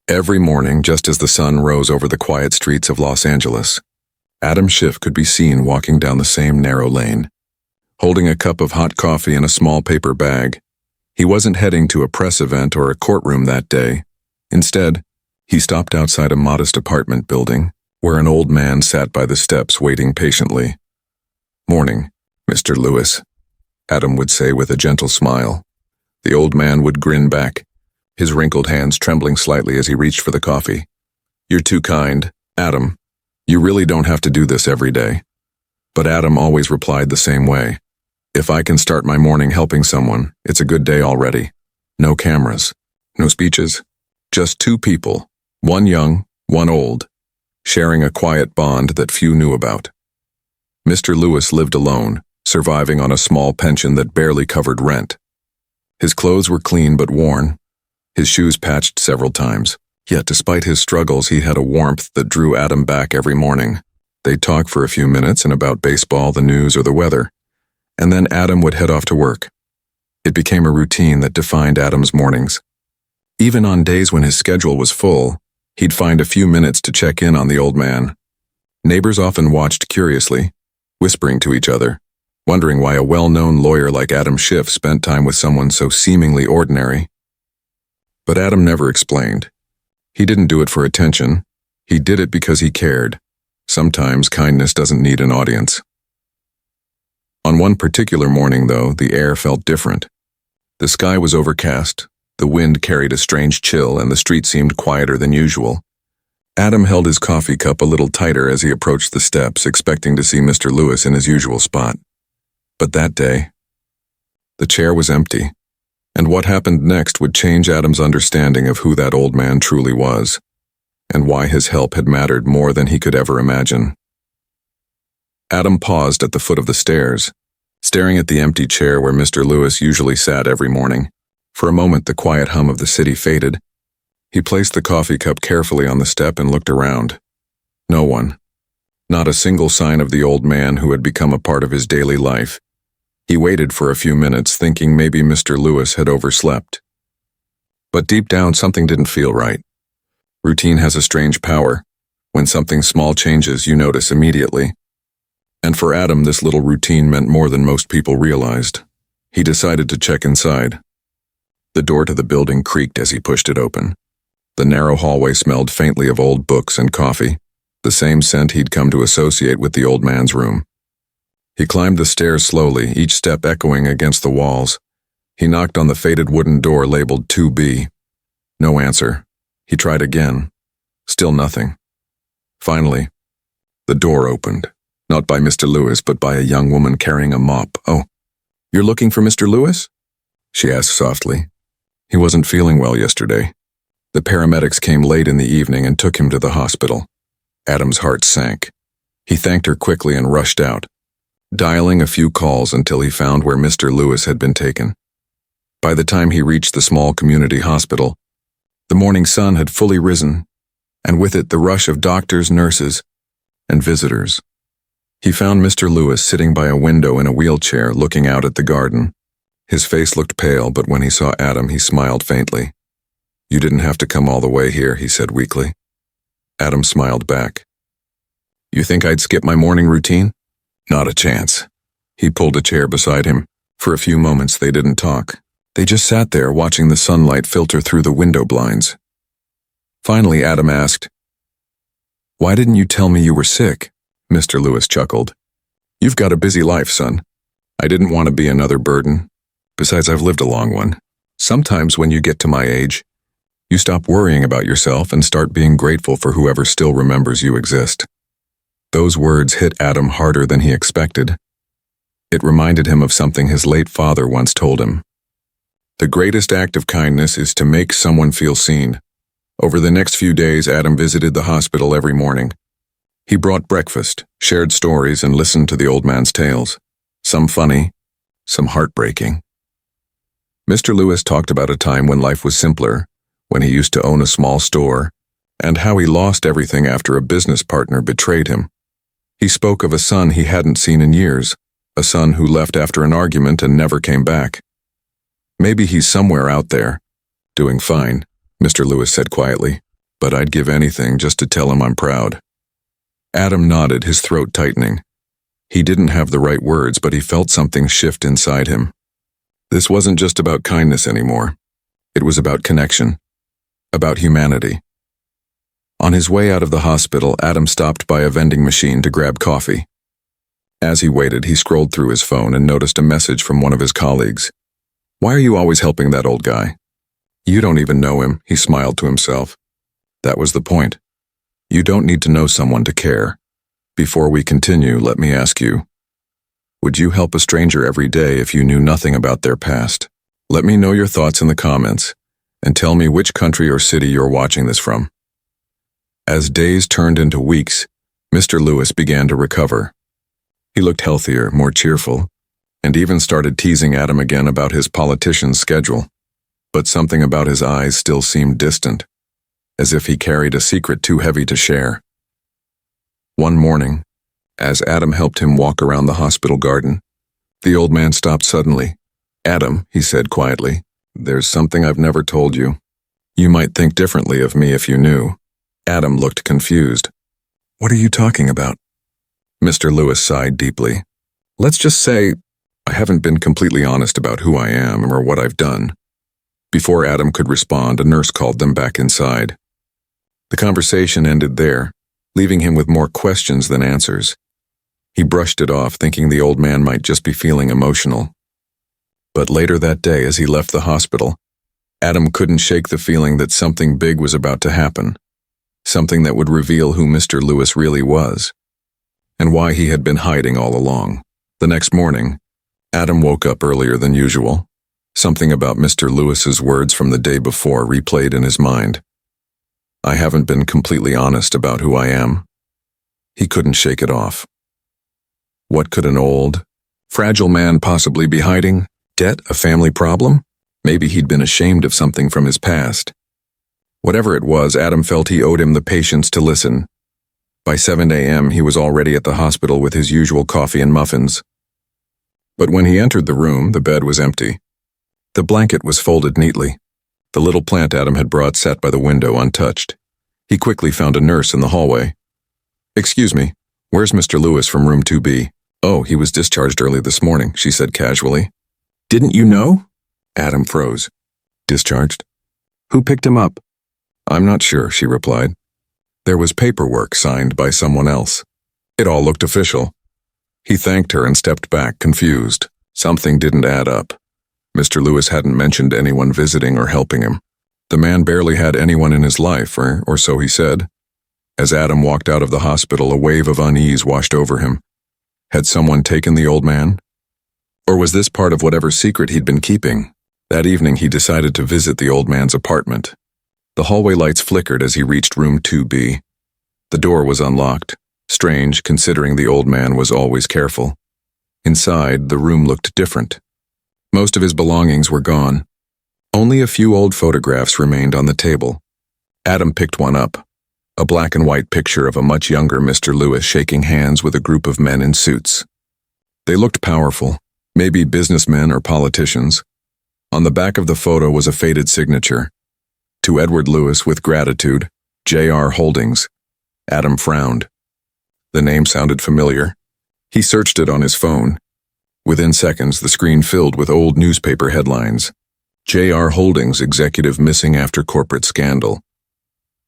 Every morning, just as the sun rose over the quiet streets of Los Angeles, Adam Schiff could be seen walking down the same narrow lane. Holding a cup of hot coffee in a small paper bag, he wasn't heading to a press event or a courtroom that day. Instead, he stopped outside a modest apartment building, where an old man sat by the steps waiting patiently. "Morning, Mr. Lewis," Adam would say with a gentle smile. The old man would grin back, his wrinkled hands trembling slightly as he reached for the coffee. "You're too kind, Adam. You really don't have to do this every day." But Adam always replied the same way. "If I can start my morning helping someone, it's a good day already. No cameras, no speeches, just two people, one young, one old, sharing a quiet bond that few knew about." Mr. Lewis lived alone, surviving on a small pension that barely covered rent. His clothes were clean but worn, his shoes patched several times. Yet despite his struggles, he had a warmth that drew Adam back every morning. They'd talk for a few minutes and about baseball, the news, or the weather, and then Adam would head off to work. It became a routine that defined Adam's mornings. Even on days when his schedule was full, he'd find a few minutes to check in on the old man. Neighbors often watched curiously, whispering to each other, wondering why a well-known lawyer like Adam Schiff spent time with someone so seemingly ordinary. But Adam never explained. He didn't do it for attention. He did it because he cared. Sometimes kindness doesn't need an audience. On one particular morning, though, the air felt different. The sky was overcast, the wind carried a strange chill, and the street seemed quieter than usual. Adam held his coffee cup a little tighter as he approached the steps, expecting to see Mr. Lewis in his usual spot. But that day, the chair was empty. And what happened next would change Adam's understanding of who that old man truly was, and why his help had mattered more than he could ever imagine. Adam paused at the foot of the stairs, staring at the empty chair where Mr. Lewis usually sat every morning. For a moment, the quiet hum of the city faded. He placed the coffee cup carefully on the step and looked around. No one. Not a single sign of the old man who had become a part of his daily life. He waited for a few minutes, thinking maybe Mr. Lewis had overslept. But deep down, something didn't feel right. Routine has a strange power. When something small changes, you notice immediately. And for Adam, this little routine meant more than most people realized. He decided to check inside. The door to the building creaked as he pushed it open. The narrow hallway smelled faintly of old books and coffee, the same scent he'd come to associate with the old man's room. He climbed the stairs slowly, each step echoing against the walls. He knocked on the faded wooden door labeled 2B. No answer. He tried again. Still nothing. Finally, the door opened, not by Mr. Lewis, but by a young woman carrying a mop. "Oh, you're looking for Mr. Lewis?" she asked softly. "He wasn't feeling well yesterday. The paramedics came late in the evening and took him to the hospital." Adam's heart sank. He thanked her quickly and rushed out, dialing a few calls until he found where Mr. Lewis had been taken. By the time he reached the small community hospital, the morning sun had fully risen, and with it the rush of doctors, nurses, and visitors. He found Mr. Lewis sitting by a window in a wheelchair, looking out at the garden. His face looked pale, but when he saw Adam, he smiled faintly. "You didn't have to come all the way here," he said weakly. Adam smiled back. "You think I'd skip my morning routine?" "Not a chance." He pulled a chair beside him. For a few moments they didn't talk. They just sat there watching the sunlight filter through the window blinds. Finally, Adam asked, "Why didn't you tell me you were sick?" Mr. Lewis chuckled. "You've got a busy life, son. I didn't want to be another burden. Besides, I've lived a long one. Sometimes when you get to my age, you stop worrying about yourself and start being grateful for whoever still remembers you exist." Those words hit Adam harder than he expected. It reminded him of something his late father once told him. The greatest act of kindness is to make someone feel seen. Over the next few days, Adam visited the hospital every morning. He brought breakfast, shared stories, and listened to the old man's tales. Some funny, some heartbreaking. Mr. Lewis talked about a time when life was simpler, when he used to own a small store, and how he lost everything after a business partner betrayed him. He spoke of a son he hadn't seen in years, a son who left after an argument and never came back. "Maybe he's somewhere out there, doing fine," Mr. Lewis said quietly. but I'd give anything just to tell him I'm proud." Adam nodded, his throat tightening. He didn't have the right words, but he felt something shift inside him. This wasn't just about kindness anymore. It was about connection, about humanity. On his way out of the hospital, Adam stopped by a vending machine to grab coffee. As he waited, he scrolled through his phone and noticed a message from one of his colleagues. "Why are you always helping that old guy? You don't even know him," he smiled to himself. That was the point. You don't need to know someone to care. Before we continue, let me ask you, would you help a stranger every day if you knew nothing about their past? Let me know your thoughts in the comments, and tell me which country or city you're watching this from. As days turned into weeks, Mr. Lewis began to recover. He looked healthier, more cheerful, and even started teasing Adam again about his politician's schedule. But something about his eyes still seemed distant, as if he carried a secret too heavy to share. One morning, as Adam helped him walk around the hospital garden, the old man stopped suddenly. "Adam," he said quietly, "there's something I've never told you. You might think differently of me if you knew." Adam looked confused. "What are you talking about?" Mr. Lewis sighed deeply. "Let's just say I haven't been completely honest about who I am or what I've done." Before Adam could respond, a nurse called them back inside. The conversation ended there, leaving him with more questions than answers. He brushed it off, thinking the old man might just be feeling emotional. But later that day, as he left the hospital, Adam couldn't shake the feeling that something big was about to happen, something that would reveal who Mr. Lewis really was, and why he had been hiding all along. The next morning, Adam woke up earlier than usual. Something about Mr. Lewis's words from the day before replayed in his mind. "I haven't been completely honest about who I am." He couldn't shake it off. What could an old, fragile man possibly be hiding? Debt? A family problem? Maybe he'd been ashamed of something from his past. Whatever it was, Adam felt he owed him the patience to listen. By 7 a.m., he was already at the hospital with his usual coffee and muffins. But when he entered the room, the bed was empty. The blanket was folded neatly. The little plant Adam had brought sat by the window untouched. He quickly found a nurse in the hallway. "Excuse me, where's Mr. Lewis from room 2B? "Oh, he was discharged early this morning," she said casually. "Didn't you know?" Adam froze. "Discharged? Who picked him up?" "I'm not sure," she replied. There was paperwork signed by someone else. It all looked official. He thanked her and stepped back, confused. Something didn't add up. Mr. Lewis hadn't mentioned anyone visiting or helping him. The man barely had anyone in his life, or so he said. As Adam walked out of the hospital, a wave of unease washed over him. Had someone taken the old man? Or was this part of whatever secret he'd been keeping? That evening, he decided to visit the old man's apartment. The hallway lights flickered as he reached room 2B. The door was unlocked, strange considering the old man was always careful. Inside, the room looked different. Most of his belongings were gone. Only a few old photographs remained on the table. Adam picked one up, a black and white picture of a much younger Mr. Lewis shaking hands with a group of men in suits. They looked powerful, maybe businessmen or politicians. On the back of the photo was a faded signature. To Edward Lewis with gratitude, J.R. Holdings. Adam frowned. The name sounded familiar. He searched it on his phone. Within seconds, the screen filled with old newspaper headlines. J.R. Holdings executive missing after corporate scandal.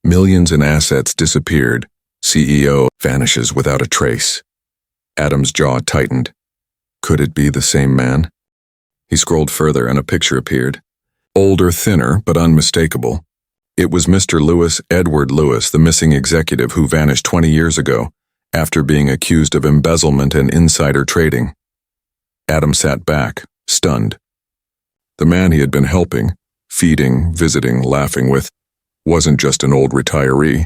Millions in assets disappeared. CEO vanishes without a trace. Adam's jaw tightened. Could it be the same man? He scrolled further and a picture appeared. Older, thinner, but unmistakable. It was Mr. Lewis, Edward Lewis, the missing executive who vanished 20 years ago, after being accused of embezzlement and insider trading. Adam sat back, stunned. The man he had been helping, feeding, visiting, laughing with, wasn't just an old retiree.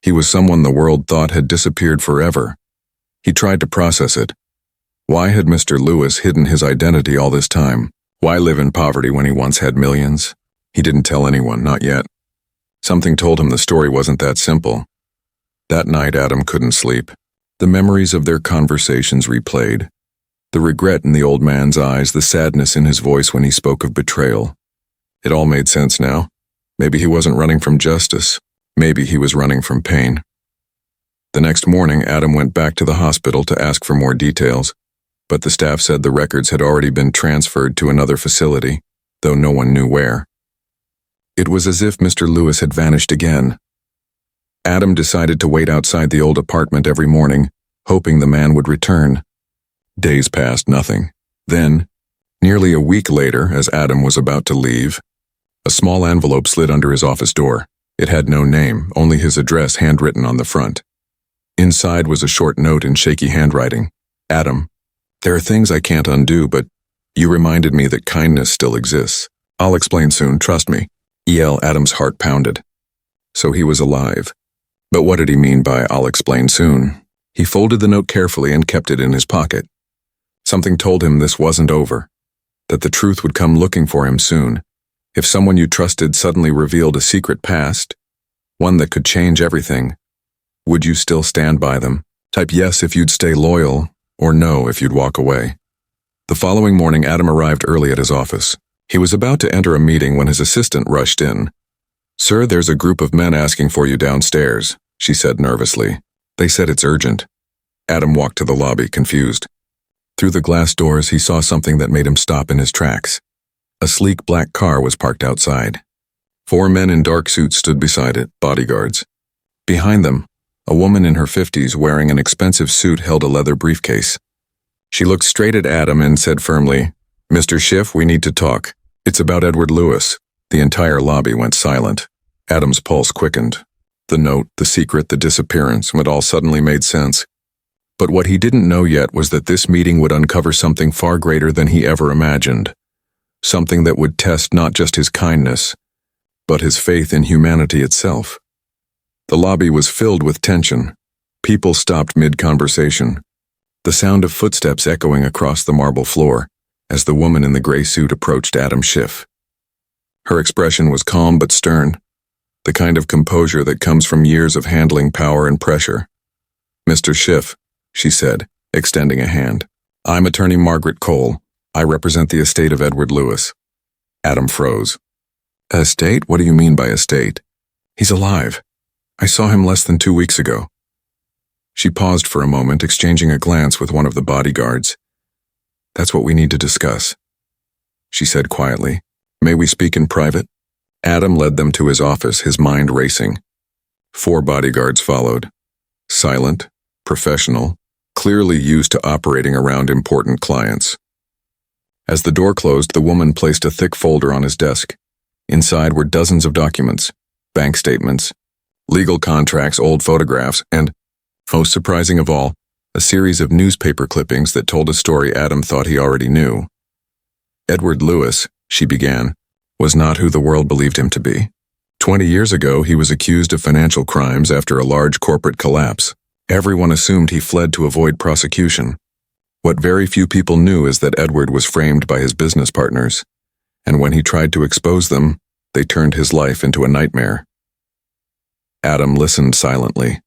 He was someone the world thought had disappeared forever. He tried to process it. Why had Mr. Lewis hidden his identity all this time? Why live in poverty when he once had millions? He didn't tell anyone, not yet. Something told him the story wasn't that simple. That night, Adam couldn't sleep. The memories of their conversations replayed. The regret in the old man's eyes, the sadness in his voice when he spoke of betrayal. It all made sense now. Maybe he wasn't running from justice. Maybe he was running from pain. The next morning, Adam went back to the hospital to ask for more details, but the staff said the records had already been transferred to another facility, though no one knew where. It was as if Mr. Lewis had vanished again. Adam decided to wait outside the old apartment every morning, hoping the man would return. Days passed, nothing. Then, nearly a week later, as Adam was about to leave, a small envelope slid under his office door. It had no name, only his address handwritten on the front. Inside was a short note in shaky handwriting. Adam, there are things I can't undo, but you reminded me that kindness still exists. I'll explain soon, trust me. Adam's heart pounded. So he was alive. But what did he mean by I'll explain soon? He folded the note carefully and kept it in his pocket. Something told him this wasn't over, that the truth would come looking for him soon. If someone you trusted suddenly revealed a secret past, one that could change everything, would you still stand by them? Type yes if you'd stay loyal, or no if you'd walk away. The following morning, Adam arrived early at his office. He was about to enter a meeting when his assistant rushed in. Sir, there's a group of men asking for you downstairs, she said nervously. They said it's urgent. Adam walked to the lobby, confused. Through the glass doors, he saw something that made him stop in his tracks. A sleek black car was parked outside. 4 men in dark suits stood beside it, bodyguards. Behind them, a woman in her 50s wearing an expensive suit held a leather briefcase. She looked straight at Adam and said firmly, Mr. Schiff, we need to talk. It's about Edward Lewis. The entire lobby went silent. Adam's pulse quickened. The note, the secret, the disappearance, it all suddenly made sense. But what he didn't know yet was that this meeting would uncover something far greater than he ever imagined. Something that would test not just his kindness, but his faith in humanity itself. The lobby was filled with tension. People stopped mid-conversation, the sound of footsteps echoing across the marble floor as the woman in the gray suit approached Adam Schiff. Her expression was calm but stern, the kind of composure that comes from years of handling power and pressure. Mr. Schiff, she said, extending a hand. I'm attorney Margaret Cole. I represent the estate of Edward Lewis. Adam froze. Estate? What do you mean by estate? He's alive. I saw him less than 2 weeks ago. She paused for a moment, exchanging a glance with one of the bodyguards. That's what we need to discuss, she said quietly. May we speak in private? Adam led them to his office, his mind racing. 4 bodyguards followed. Silent, professional, clearly used to operating around important clients. As the door closed, the woman placed a thick folder on his desk. Inside were dozens of documents, bank statements, legal contracts, old photographs, and, most surprising of all, a series of newspaper clippings that told a story Adam thought he already knew. Edward Lewis, she began, was not who the world believed him to be. 20 years ago, he was accused of financial crimes after a large corporate collapse. Everyone assumed he fled to avoid prosecution. What very few people knew is that Edward was framed by his business partners, and when he tried to expose them, they turned his life into a nightmare. Adam listened silently.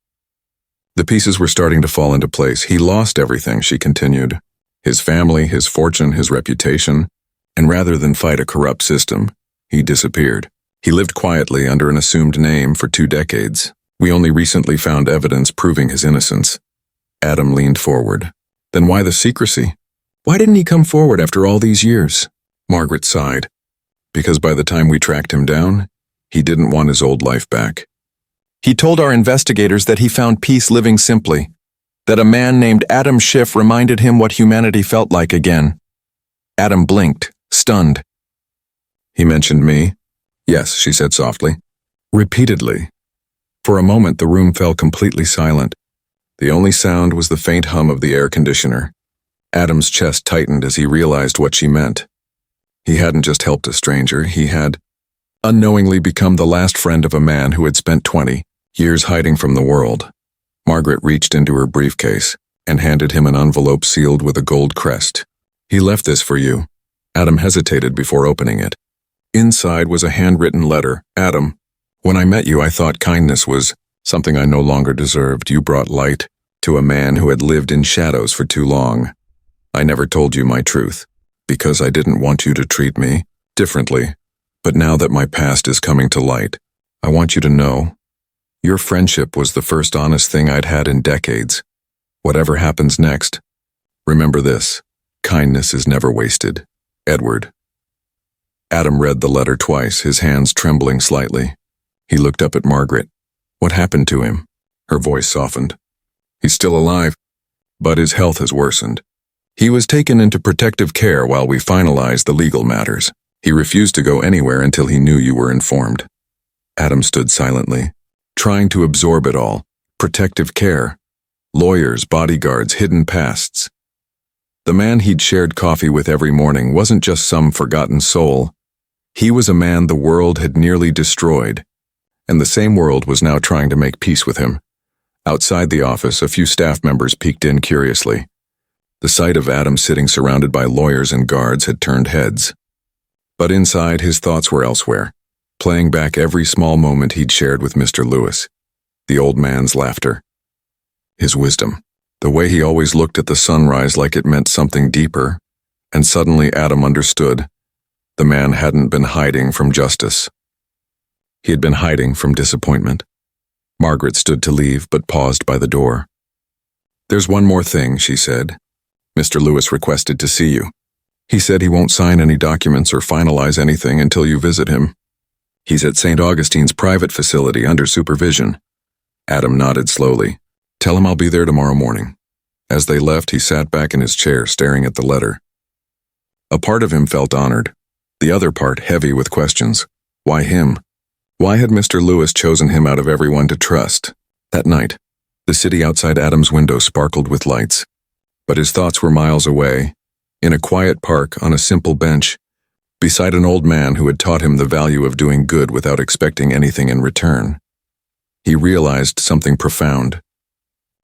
The pieces were starting to fall into place. He lost everything, she continued. His family, his fortune, his reputation, and rather than fight a corrupt system, he disappeared. He lived quietly under an assumed name for 2 decades. We only recently found evidence proving his innocence. Adam leaned forward. Then why the secrecy? Why didn't he come forward after all these years? Margaret sighed. Because by the time we tracked him down, he didn't want his old life back. He told our investigators that he found peace living simply, that a man named Adam Schiff reminded him what humanity felt like again. Adam blinked, stunned. He mentioned me? Yes, she said softly. Repeatedly. For a moment, the room fell completely silent. The only sound was the faint hum of the air conditioner. Adam's chest tightened as he realized what she meant. He hadn't just helped a stranger, he had unknowingly become the last friend of a man who had spent 20 years hiding from the world. Margaret reached into her briefcase and handed him an envelope sealed with a gold crest. He left this for you. Adam hesitated before opening it. Inside was a handwritten letter. Adam, when I met you, I thought kindness was something I no longer deserved. You brought light to a man who had lived in shadows for too long. I never told you my truth, because I didn't want you to treat me differently. But now that my past is coming to light, I want you to know Your friendship was the first honest thing I'd had in decades. Whatever happens next, remember this: kindness is never wasted. Edward. Adam read the letter twice, his hands trembling slightly. He looked up at Margaret. What happened to him? Her voice softened. He's still alive, but his health has worsened. He was taken into protective care while we finalized the legal matters. He refused to go anywhere until he knew you were informed. Adam stood silently, trying to absorb it all. Protective care. Lawyers, bodyguards, hidden pasts. The man he'd shared coffee with every morning wasn't just some forgotten soul. He was a man the world had nearly destroyed, and the same world was now trying to make peace with him. Outside the office, a few staff members peeked in curiously. The sight of Adam sitting surrounded by lawyers and guards had turned heads. But inside, his thoughts were elsewhere, playing back every small moment he'd shared with Mr. Lewis. The old man's laughter. His wisdom. The way he always looked at the sunrise like it meant something deeper. And suddenly Adam understood. The man hadn't been hiding from justice. He had been hiding from disappointment. Margaret stood to leave, but paused by the door. There's one more thing, she said. Mr. Lewis requested to see you. He said he won't sign any documents or finalize anything until you visit him. He's at St. Augustine's private facility under supervision. Adam nodded slowly. Tell him I'll be there tomorrow morning. As they left, he sat back in his chair, staring at the letter. A part of him felt honored, the other part heavy with questions. Why him? Why had Mr. Lewis chosen him out of everyone to trust? That night, the city outside Adam's window sparkled with lights. But his thoughts were miles away, in a quiet park on a simple bench, beside an old man who had taught him the value of doing good without expecting anything in return. He realized something profound.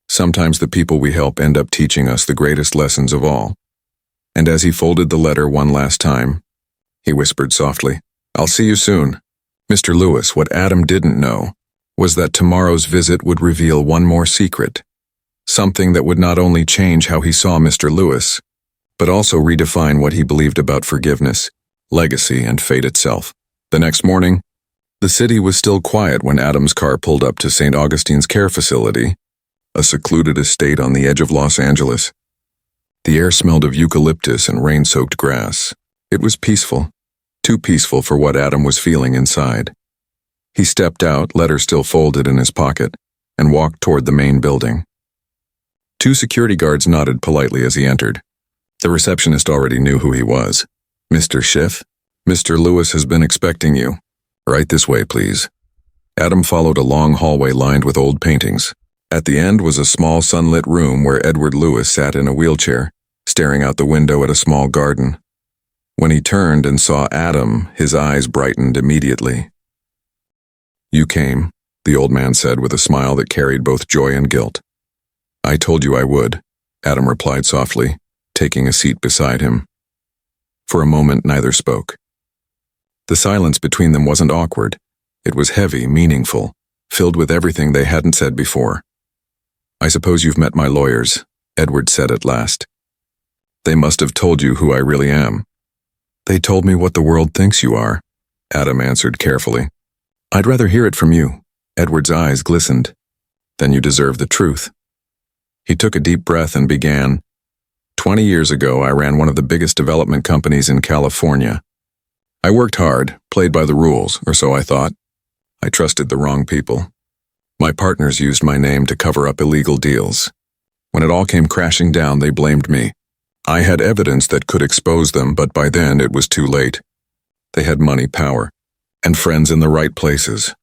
Sometimes the people we help end up teaching us the greatest lessons of all. And as he folded the letter one last time, he whispered softly, I'll see you soon. Mr. Lewis, what Adam didn't know was that tomorrow's visit would reveal one more secret. Something that would not only change how he saw Mr. Lewis, but also redefine what he believed about forgiveness, legacy, and fate itself. The next morning, the city was still quiet when Adam's car pulled up to St. Augustine's care facility, a secluded estate on the edge of Los Angeles. The air smelled of eucalyptus and rain-soaked grass. It was peaceful, too peaceful for what Adam was feeling inside. He stepped out, letter still folded in his pocket, and walked toward the main building. Two security guards nodded politely as he entered. The receptionist already knew who he was. Mr. Schiff, Mr. Lewis has been expecting you. Right this way, please. Adam followed a long hallway lined with old paintings. At the end was a small sunlit room where Edward Lewis sat in a wheelchair, staring out the window at a small garden. When he turned and saw Adam, his eyes brightened immediately. You came, the old man said with a smile that carried both joy and guilt. I told you I would, Adam replied softly, taking a seat beside him. For a moment, neither spoke. The silence between them wasn't awkward. It was heavy, meaningful, filled with everything they hadn't said before. I suppose you've met my lawyers, Edward said at last. They must have told you who I really am. They told me what the world thinks you are, Adam answered carefully. I'd rather hear it from you. Edward's eyes glistened. Then you deserve the truth. He took a deep breath and began. 20 years ago, I ran one of the biggest development companies in California. I worked hard, played by the rules, or so I thought. I trusted the wrong people. My partners used my name to cover up illegal deals. When it all came crashing down, they blamed me. I had evidence that could expose them, but by then it was too late. They had money, power, and friends in the right places.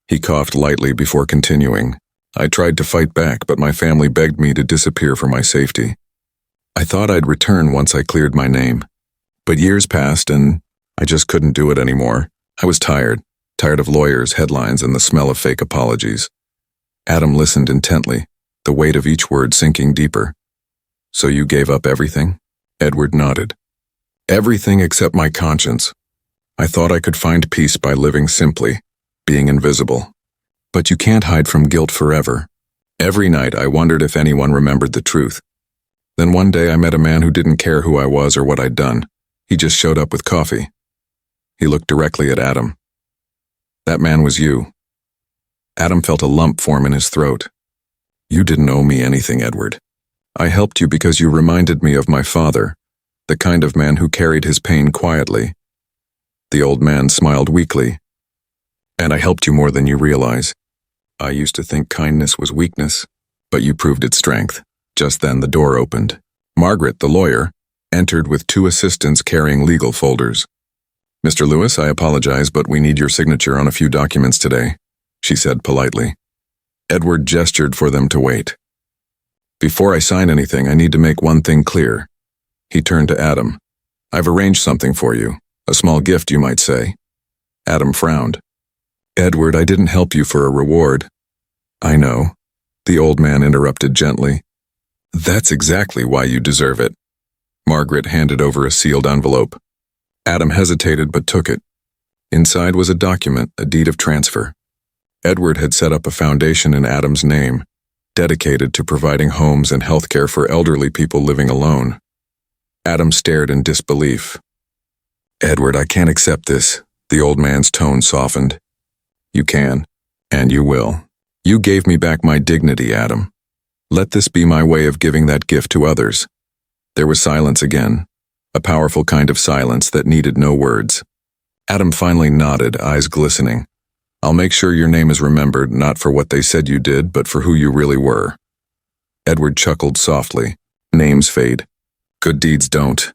He coughed lightly before continuing. I tried to fight back, but my family begged me to disappear for my safety. I thought I'd return once I cleared my name. But years passed and I just couldn't do it anymore. I was tired of lawyers, headlines, and the smell of fake apologies. Adam listened intently, the weight of each word sinking deeper. So you gave up everything? Edward nodded. Everything except my conscience. I thought I could find peace by living simply, being invisible. But you can't hide from guilt forever. Every night I wondered if anyone remembered the truth. Then one day I met a man who didn't care who I was or what I'd done. He just showed up with coffee. He looked directly at Adam. That man was you. Adam felt a lump form in his throat. You didn't owe me anything, Edward. I helped you because you reminded me of my father, the kind of man who carried his pain quietly. The old man smiled weakly. And I helped you more than you realize. I used to think kindness was weakness, but you proved its strength. Just then the door opened. Margaret, the lawyer, entered with 2 assistants carrying legal folders. Mr. Lewis, I apologize, but we need your signature on a few documents today, she said politely. Edward gestured for them to wait. Before I sign anything, I need to make one thing clear. He turned to Adam. I've arranged something for you, a small gift, you might say. Adam frowned. Edward, I didn't help you for a reward. I know, the old man interrupted gently. That's exactly why you deserve it. Margaret handed over a sealed envelope. Adam hesitated but took it. Inside was a document, a deed of transfer. Edward had set up a foundation in Adam's name, dedicated to providing homes and health care for elderly people living alone. Adam stared in disbelief. Edward, I can't accept this. The old man's tone softened. You can, and you will. You gave me back my dignity, Adam. Let this be my way of giving that gift to others. There was silence again, a powerful kind of silence that needed no words. Adam finally nodded, eyes glistening. I'll make sure your name is remembered, not for what they said you did, but for who you really were. Edward chuckled softly. Names fade. Good deeds don't.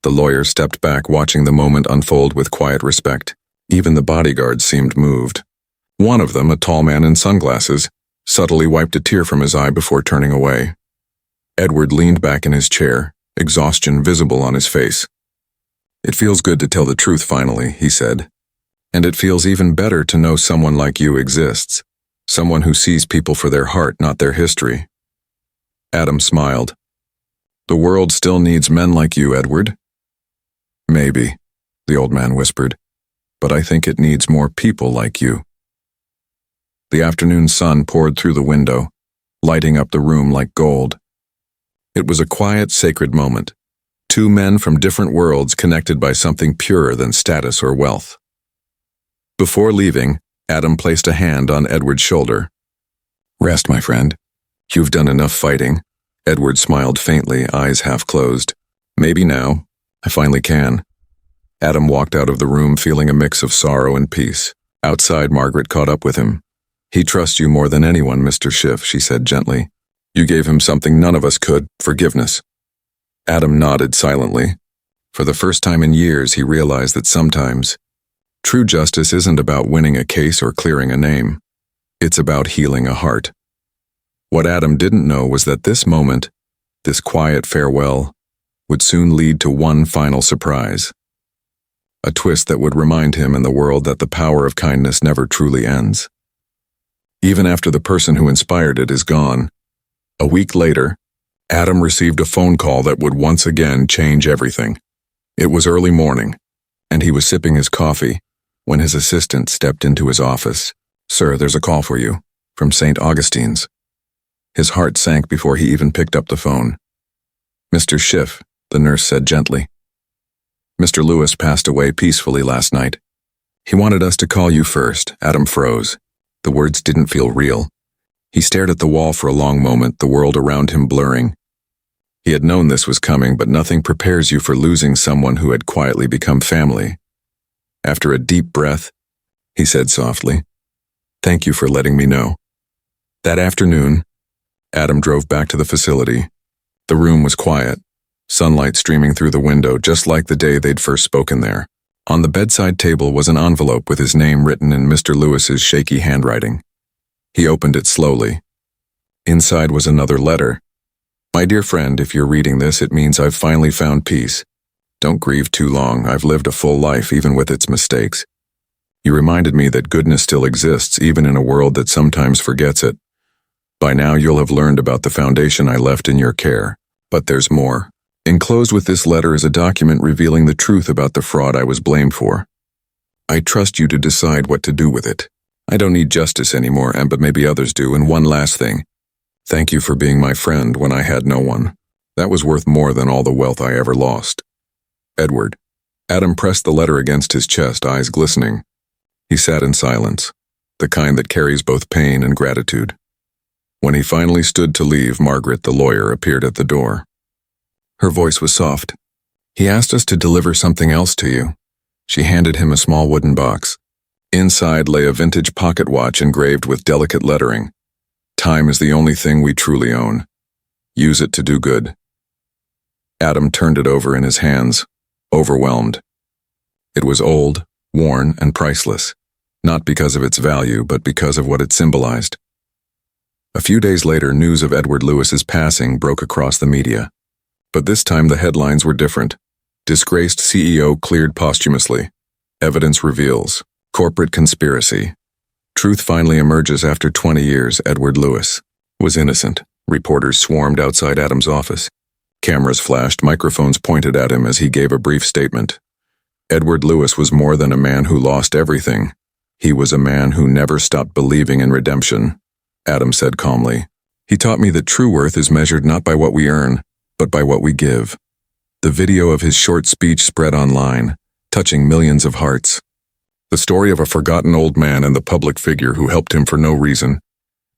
The lawyer stepped back, watching the moment unfold with quiet respect. Even the bodyguards seemed moved. One of them, a tall man in sunglasses, subtly wiped a tear from his eye before turning away. Edward leaned back in his chair, exhaustion visible on his face. It feels good to tell the truth finally, he said. And it feels even better to know someone like you exists. Someone who sees people for their heart, not their history. Adam smiled. The world still needs men like you, Edward. Maybe, the old man whispered, but I think it needs more people like you. The afternoon sun poured through the window, lighting up the room like gold. It was a quiet, sacred moment. 2 men from different worlds connected by something purer than status or wealth. Before leaving, Adam placed a hand on Edward's shoulder. Rest, my friend. You've done enough fighting. Edward smiled faintly, eyes half closed. Maybe now, I finally can. Adam walked out of the room feeling a mix of sorrow and peace. Outside, Margaret caught up with him. He trusts you more than anyone, Mr. Schiff, she said gently. You gave him something none of us could, forgiveness. Adam nodded silently. For the first time in years, he realized that sometimes true justice isn't about winning a case or clearing a name. It's about healing a heart. What Adam didn't know was that this moment, this quiet farewell, would soon lead to one final surprise. A twist that would remind him and the world that the power of kindness never truly ends. Even after the person who inspired it is gone. A week later, Adam received a phone call that would once again change everything. It was early morning, and he was sipping his coffee when his assistant stepped into his office. Sir, there's a call for you, from St. Augustine's. His heart sank before he even picked up the phone. Mr. Schiff, the nurse said gently. Mr. Lewis passed away peacefully last night. He wanted us to call you first. Adam froze. The words didn't feel real. He stared at the wall for a long moment, the world around him blurring. He had known this was coming, but nothing prepares you for losing someone who had quietly become family. After a deep breath, he said softly, "Thank you for letting me know." That afternoon, Adam drove back to the facility. The room was quiet, sunlight streaming through the window, just like the day they'd first spoken there. On the bedside table was an envelope with his name written in Mr. Lewis's shaky handwriting. He opened it slowly. Inside was another letter. My dear friend, if you're reading this, it means I've finally found peace. Don't grieve too long. I've lived a full life, even with its mistakes. You reminded me that goodness still exists, even in a world that sometimes forgets it. By now, you'll have learned about the foundation I left in your care. But there's more. Enclosed with this letter is a document revealing the truth about the fraud I was blamed for. I trust you to decide what to do with it. I don't need justice anymore, but maybe others do. And one last thing. Thank you for being my friend when I had no one. That was worth more than all the wealth I ever lost. Edward. Adam pressed the letter against his chest, eyes glistening. He sat in silence. the kind that carries both pain and gratitude. When he finally stood to leave, Margaret, the lawyer, appeared at the door. Her voice was soft. "He asked us to deliver something else to you." She handed him a small wooden box. Inside lay a vintage pocket watch engraved with delicate lettering. "Time is the only thing we truly own. Use it to do good." Adam turned it over in his hands, overwhelmed. It was old, worn, and priceless, not because of its value, but because of what it symbolized. A few days later, news of Edward Lewis's passing broke across the media. But this time the headlines were different. Disgraced CEO cleared posthumously. Evidence reveals. Corporate conspiracy. Truth finally emerges after 20 years. Edward Lewis was innocent. Reporters swarmed outside Adam's office. Cameras flashed, microphones pointed at him as he gave a brief statement. Edward Lewis was more than a man who lost everything. He was a man who never stopped believing in redemption. Adam said calmly. "He taught me that true worth is measured not by what we earn, but by what we give." The video of his short speech spread online, touching millions of hearts. The story of a forgotten old man and the public figure who helped him for no reason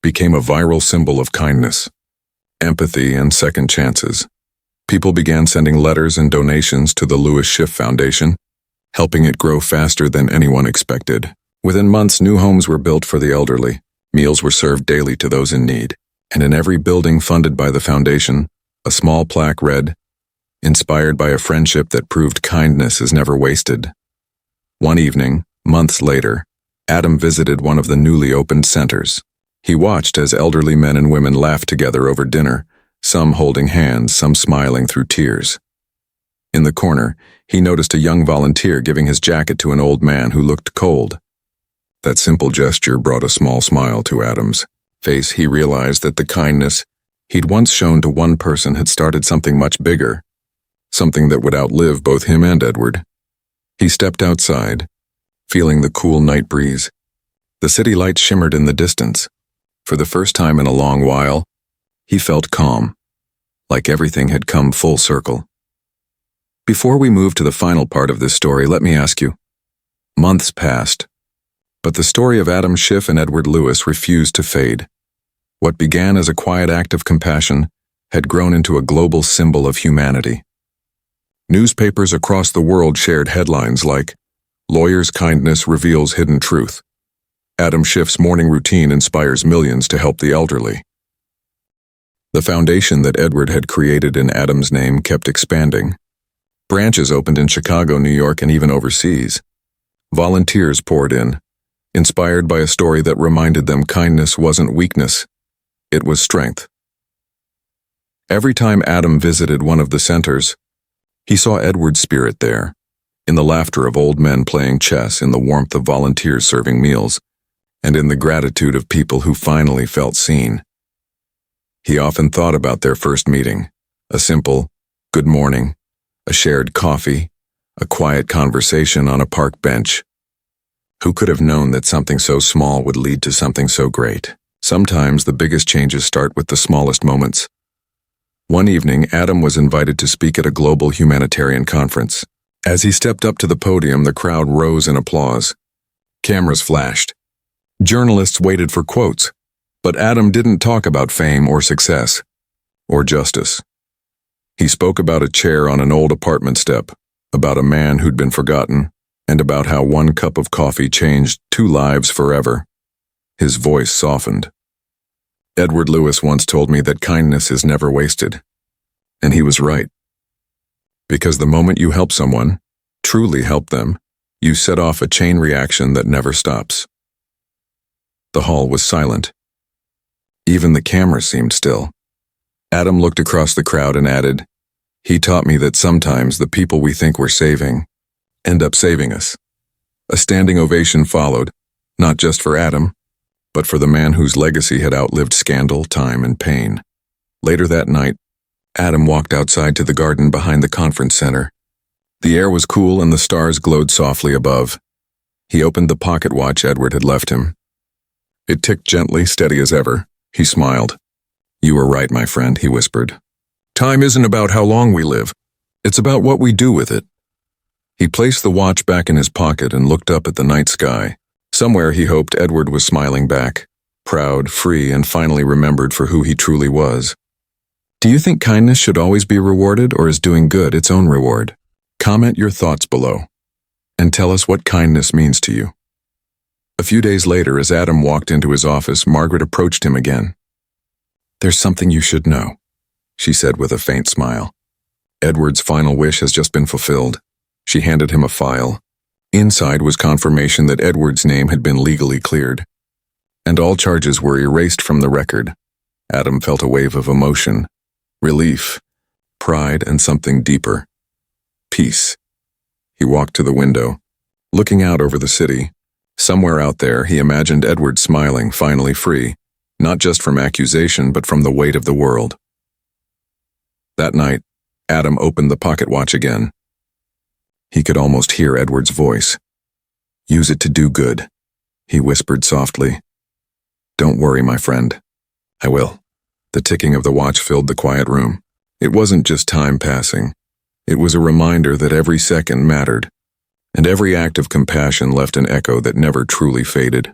became a viral symbol of kindness, empathy, and second chances. People began sending letters and donations to the Lewis Schiff Foundation, helping it grow faster than anyone expected. Within months, new homes were built for the elderly. Meals were served daily to those in need, and in every building funded by the foundation, a small plaque read, "Inspired by a friendship that proved kindness is never wasted." One evening, months later, Adam visited one of the newly opened centers. He watched as elderly men and women laughed together over dinner, some holding hands, some smiling through tears. In the corner, he noticed a young volunteer giving his jacket to an old man who looked cold. That simple gesture brought a small smile to Adam's face. He realized that the kindness he'd once shown to one person had started something much bigger, something that would outlive both him and Edward. He stepped outside, feeling the cool night breeze. The city lights shimmered in the distance. For the first time in a long while, he felt calm, like everything had come full circle. Before we move to the final part of this story, let me ask you. Months passed, but the story of Adam Schiff and Edward Lewis refused to fade. What began as a quiet act of compassion had grown into a global symbol of humanity. Newspapers across the world shared headlines like, "Lawyer's kindness reveals hidden truth." "Adam Schiff's morning routine inspires millions to help the elderly." The foundation that Edward had created in Adam's name kept expanding. Branches opened in Chicago, New York, and even overseas. Volunteers poured in, inspired by a story that reminded them kindness wasn't weakness, it was strength. Every time Adam visited one of the centers, he saw Edward's spirit there, in the laughter of old men playing chess, in the warmth of volunteers serving meals, and in the gratitude of people who finally felt seen. He often thought about their first meeting, a simple, "Good morning," a shared coffee, a quiet conversation on a park bench. Who could have known that something so small would lead to something so great? Sometimes the biggest changes start with the smallest moments. One evening, Adam was invited to speak at a global humanitarian conference. As he stepped up to the podium, the crowd rose in applause. Cameras flashed. Journalists waited for quotes, but Adam didn't talk about fame or success, or justice. He spoke about a chair on an old apartment step, about a man who'd been forgotten, and about how one cup of coffee changed 2 lives forever. His voice softened. Edward Lewis once told me that kindness is never wasted, and he was right. Because the moment you help someone, truly help them, you set off a chain reaction that never stops. The hall was silent. Even the camera seemed still. Adam looked across the crowd and added, "He taught me that sometimes the people we think we're saving end up saving us." A standing ovation followed, not just for Adam, but for the man whose legacy had outlived scandal, time, and pain. Later that night, Adam walked outside to the garden behind the conference center. The air was cool and the stars glowed softly above. He opened the pocket watch Edward had left him. It ticked gently, steady as ever. He smiled. "You were right, my friend," he whispered. "Time isn't about how long we live. It's about what we do with it." He placed the watch back in his pocket and looked up at the night sky, Somewhere he hoped Edward was smiling back, proud, free, and finally remembered for who he truly was. Do you think kindness should always be rewarded, or is doing good its own reward? Comment your thoughts below, and tell us what kindness means to you. A few days later, as Adam walked into his office, Margaret approached him again. "There's something you should know," she said with a faint smile. "Edward's final wish has just been fulfilled." She handed him a file. Inside was confirmation that Edward's name had been legally cleared, and all charges were erased from the record. Adam felt a wave of emotion, relief, pride, and something deeper. Peace. He walked to the window, looking out over the city. Somewhere out there, he imagined Edward smiling, finally free, not just from accusation, but from the weight of the world. That night, Adam opened the pocket watch again. He could almost hear Edward's voice. "Use it to do good," he whispered softly. "Don't worry, my friend. I will." The ticking of the watch filled the quiet room. It wasn't just time passing. It was a reminder that every second mattered, and every act of compassion left an echo that never truly faded.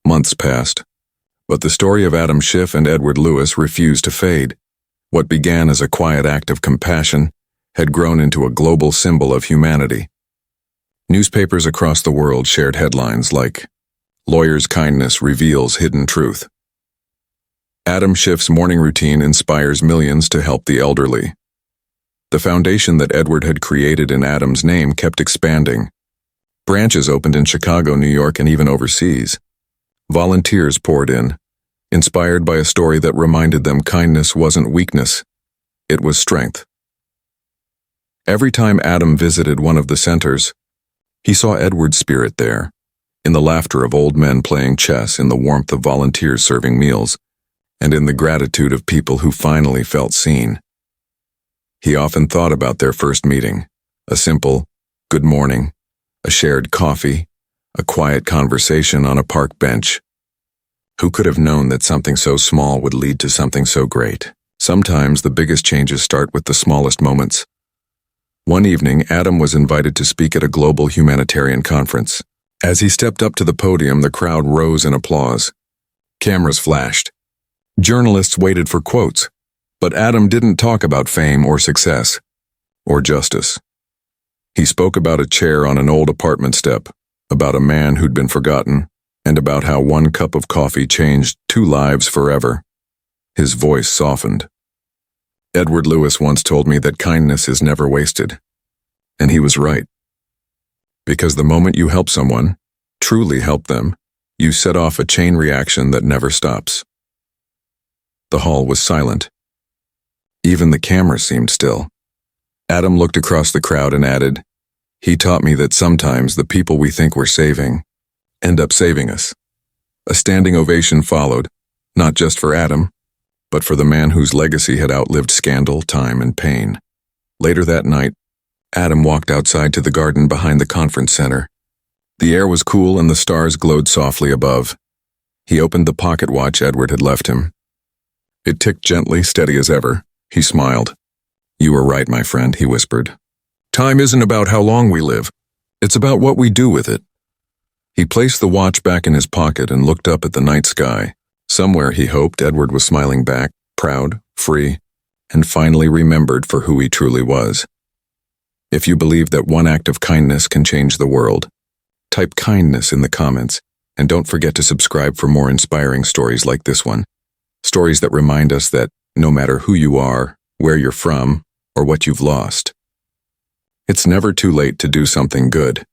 Months passed, but the story of Adam Schiff and Edward Lewis refused to fade. What began as a quiet act of compassion had grown into a global symbol of humanity. Newspapers across the world shared headlines like, "Lawyer's kindness reveals hidden truth." Adam Schiff's morning routine inspires millions to help the elderly. The foundation that Edward had created in Adam's name kept expanding. Branches opened in Chicago, New York, and even overseas. Volunteers poured in, inspired by a story that reminded them kindness wasn't weakness, it was strength. Every time Adam visited one of the centers, he saw Edward's spirit there, in the laughter of old men playing chess, in the warmth of volunteers serving meals, and in the gratitude of people who finally felt seen. He often thought about their first meeting, a simple "good morning," a shared coffee, a quiet conversation on a park bench. Who could have known that something so small would lead to something so great? Sometimes the biggest changes start with the smallest moments. One evening, Adam was invited to speak at a global humanitarian conference. As he stepped up to the podium, the crowd rose in applause. Cameras flashed. Journalists waited for quotes. But Adam didn't talk about fame or success, or justice. He spoke about a chair on an old apartment step, about a man who'd been forgotten, and about how one cup of coffee changed 2 lives forever. His voice softened. Edward Lewis once told me that kindness is never wasted. And he was right. Because the moment you help someone, truly help them, you set off a chain reaction that never stops. The hall was silent. Even the camera seemed still. Adam looked across the crowd and added, "He taught me that sometimes the people we think we're saving end up saving us." A standing ovation followed, not just for Adam, but for the man whose legacy had outlived scandal, time, and pain. Later that night, Adam walked outside to the garden behind the conference center. The air was cool and the stars glowed softly above. He opened the pocket watch Edward had left him. It ticked gently, steady as ever. He smiled. "You were right, my friend," he whispered. "Time isn't about how long we live. It's about what we do with it." He placed the watch back in his pocket and looked up at the night sky. Somewhere, he hoped, Edward was smiling back, proud, free, and finally remembered for who he truly was. If you believe that one act of kindness can change the world, type kindness in the comments, and don't forget to subscribe for more inspiring stories like this one. Stories that remind us that no matter who you are, where you're from, or what you've lost, it's never too late to do something good.